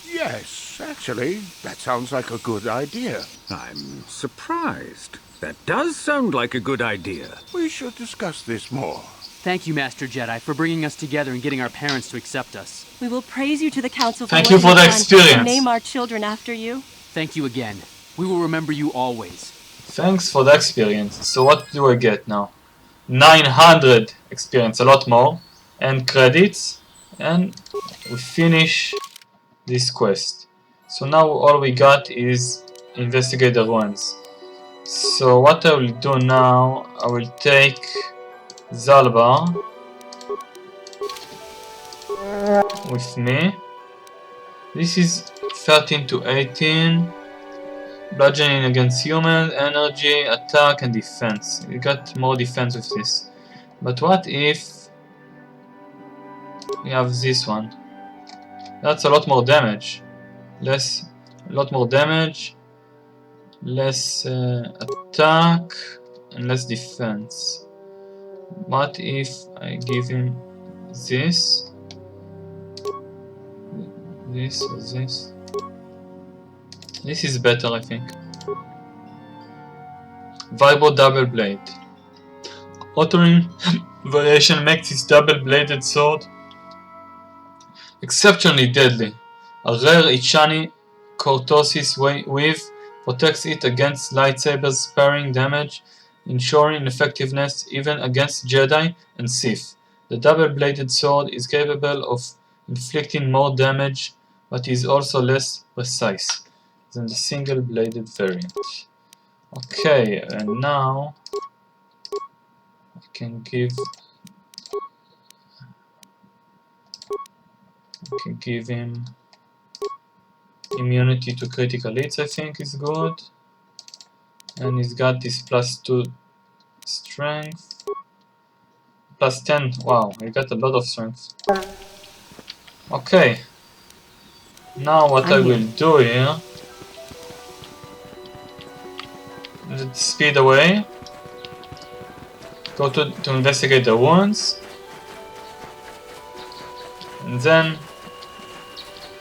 Speaker 9: yes, actually. That sounds like a good idea.
Speaker 4: I'm surprised. That does sound like a good idea.
Speaker 9: We should discuss this more.
Speaker 11: Thank you, Master Jedi, for bringing us together and getting our parents to accept us.
Speaker 10: We will praise you to the council for
Speaker 1: Thank you for the experience.
Speaker 10: and name our children after you.
Speaker 11: Thank you again. We will remember you always.
Speaker 1: Thanks for the experience. So what do I get now? 900 experience, a lot more. And credits. And we finish this quest. So now all we got is investigate the ruins. So what I will do now, I will take Zalbar with me. This is 13 to 18. Bludgeoning against humans, energy, attack and defense. You got more defense with this. But what if we have this one? That's a lot more damage. A lot more damage. Less attack and less defense. What if I give him this? This or this? This is better, I think. Vibro double blade. Altering variation makes this double-bladed sword exceptionally deadly. A rare Ichani Cortosis weave protects it against lightsabers, sparing damage, ensuring effectiveness even against Jedi and Sith. The double-bladed sword is capable of inflicting more damage, but is also less precise than the single-bladed variant. Okay, and now I can give him immunity to critical hits, I think is good. And he's got this +2 strength, Plus 10. Wow, I got a lot of strength. Okay. Now what I will do here. Let's speed away. Go to investigate the ruins. And then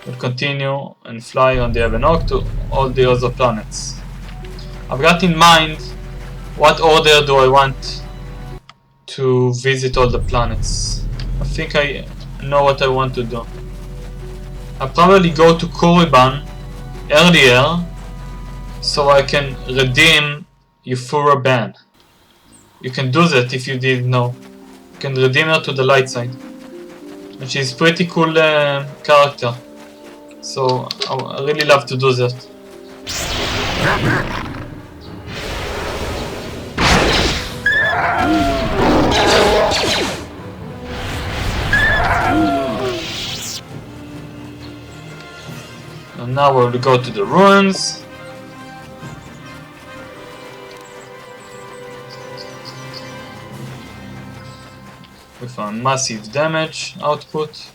Speaker 1: we'll continue and fly on the Evanok to all the other planets. I've got in mind what order do I want to visit all the planets. I think I know what I want to do. I'll probably go to Korriban earlier so I can redeem Euphora Ban. You can do that if you didn't know. You can redeem her to the light side. And she's pretty cool character. So I really love to do that. And now we'll go to the ruins. With a massive damage output.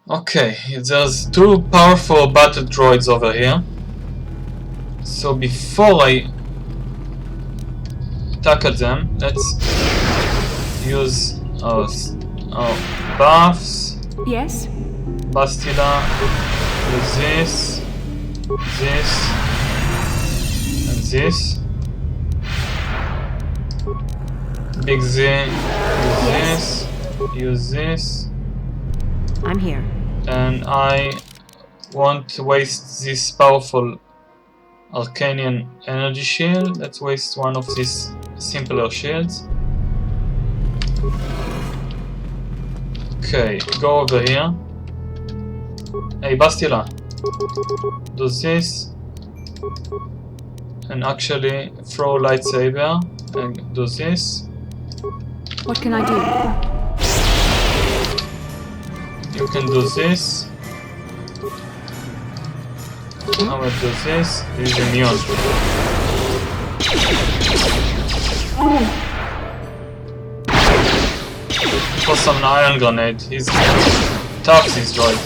Speaker 1: Okay, there's two powerful battle droids over here. So before I tackle them, let's use our buffs.
Speaker 2: Yes?
Speaker 1: Bastila, use this, and this. Big Z, use this.
Speaker 8: I'm here.
Speaker 1: And I won't waste this powerful Arcanian energy shield. Let's waste one of these simpler shields. Okay, go over here. Hey Bastila, do this and actually throw lightsaber and do this.
Speaker 2: What can I do?
Speaker 1: You can do this. I will do this. This is immune. For some iron grenade. He's tough, this droid.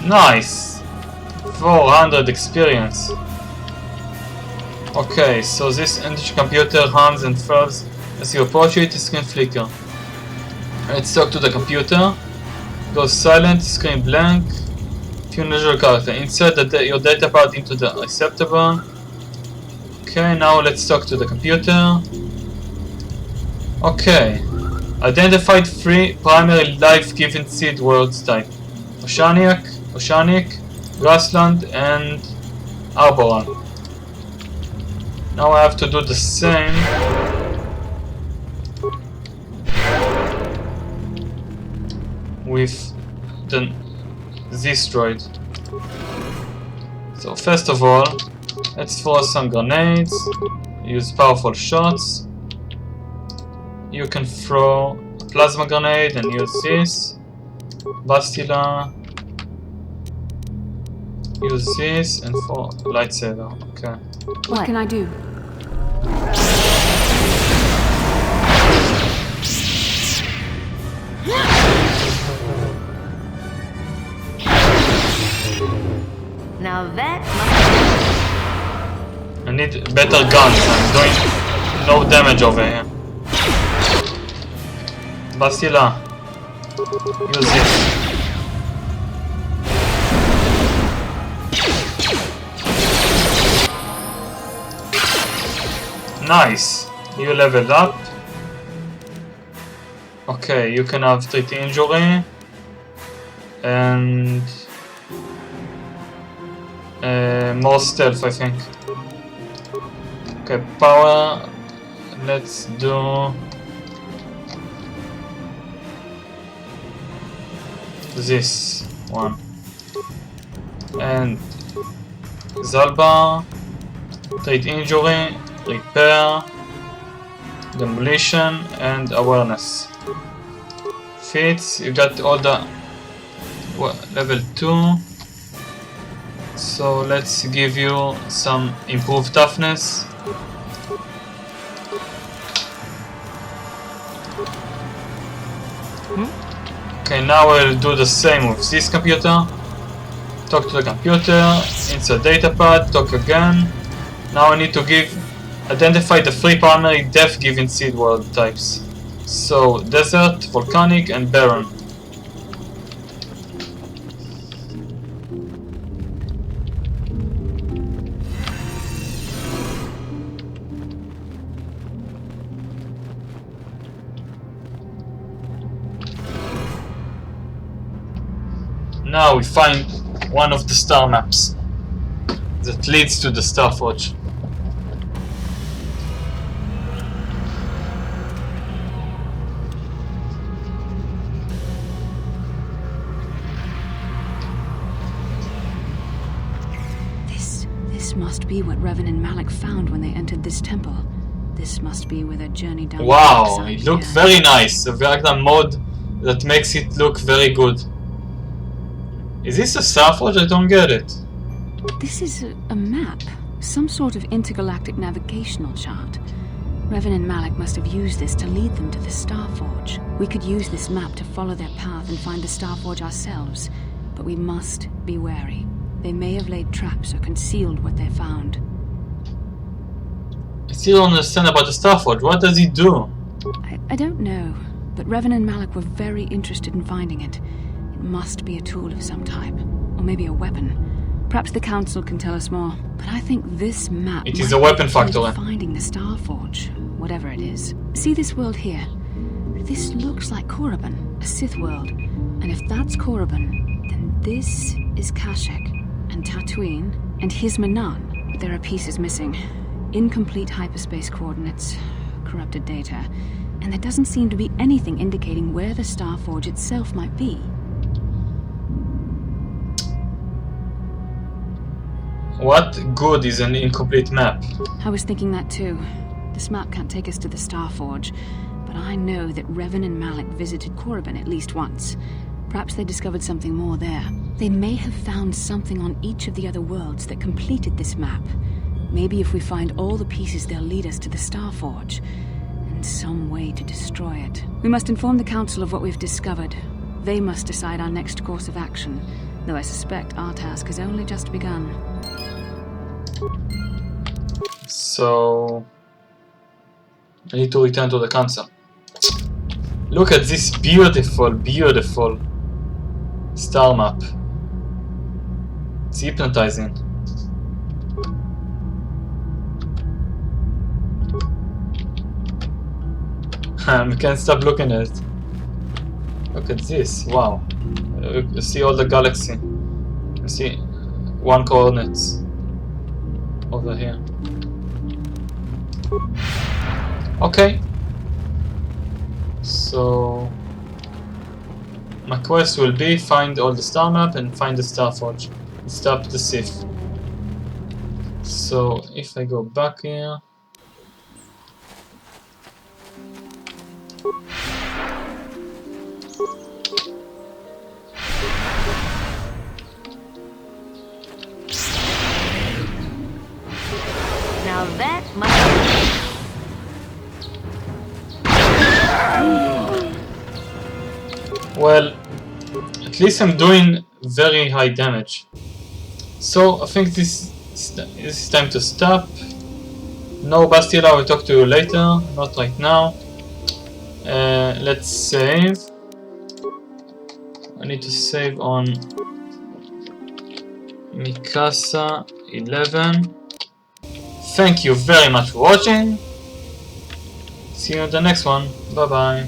Speaker 1: Nice! 400 experience. Okay, so this energy computer hums and throws. As you approach it, the screen flicker. Let's talk to the computer. Goes silent, screen blank. Tune your character. Insert your data part into the receptacle. Okay, now let's talk to the computer. Okay. Identified 3 primary life-giving seed worlds type. Oceanic, Grassland, and Arboreal. Now I have to do the same with this droid. So first of all, let's throw some grenades, use powerful shots. You can throw a plasma grenade and use this. Bastila, use this and for lightsaber. Okay.
Speaker 2: What can I do?
Speaker 6: Now that
Speaker 1: I need better guns. I'm doing no damage over here. Bastila, use this. Nice! You leveled up. Okay, you can have treat injury. And more stealth, I think. Okay, power. Let's do this one. And Zalba, treat injury, repair, demolition, and awareness. Fits, you got all the level 2. So let's give you some improved toughness. Okay, now we'll do the same with this computer. Talk to the computer, insert datapad, talk again. Now I need to identify the 3 primary depth-giving seed world types. So, desert, volcanic, and barren. Now we find one of the star maps that leads to the Starforge.
Speaker 2: This must be what Revan and Malik found when they entered this temple. This must be where their journey down.
Speaker 1: Wow, it looked very nice. A Vagda mod that makes it look very good. Is this a Starforge? I don't get it.
Speaker 2: This is a map. Some sort of intergalactic navigational chart. Revan and Malik must have used this to lead them to the Starforge. We could use this map to follow their path and find the Starforge ourselves. But we must be wary. They may have laid traps or concealed what they found.
Speaker 1: I still don't understand about the Starforge. What does it do?
Speaker 2: I don't know. But Revan and Malik were very interested in finding it. It must be a tool of some type, or maybe a weapon. Perhaps the Council can tell us more. But I think this map
Speaker 1: it is a weapon factory.
Speaker 2: Finding the Starforge, whatever it is. See this world here? This looks like Korriban, a Sith world. And if that's Korriban, then this is Kashyyyk, and Dantooine, and Hizmanan. But there are pieces missing. Incomplete hyperspace coordinates, corrupted data, and there doesn't seem to be anything indicating where the Starforge itself might be.
Speaker 1: What good is an incomplete map?
Speaker 2: I was thinking that too. This map can't take us to the Starforge, but I know that Revan and Malik visited Korriban at least once. Perhaps they discovered something more there. They may have found something on each of the other worlds that completed this map. Maybe if we find all the pieces, they'll lead us to the Starforge, and some way to destroy it. We must inform the Council of what we've discovered. They must decide our next course of action, though I suspect our task has only just begun.
Speaker 1: So I need to return to the Council. Look at this beautiful, beautiful star map. It's hypnotizing. I can't stop looking at it. Look at this, wow. You see all the galaxy. You see 1 coordinates over here. Okay. So my quest will be find all the star map and find the Starforge and stop the Sith. So if I go back here,
Speaker 8: now that must
Speaker 1: well, at least I'm doing very high damage. So I think this is time to stop. No, Bastila, I will talk to you later, not right now. Let's save. I need to save on Mikasa 11. Thank you very much for watching. See you in the next one. Bye bye.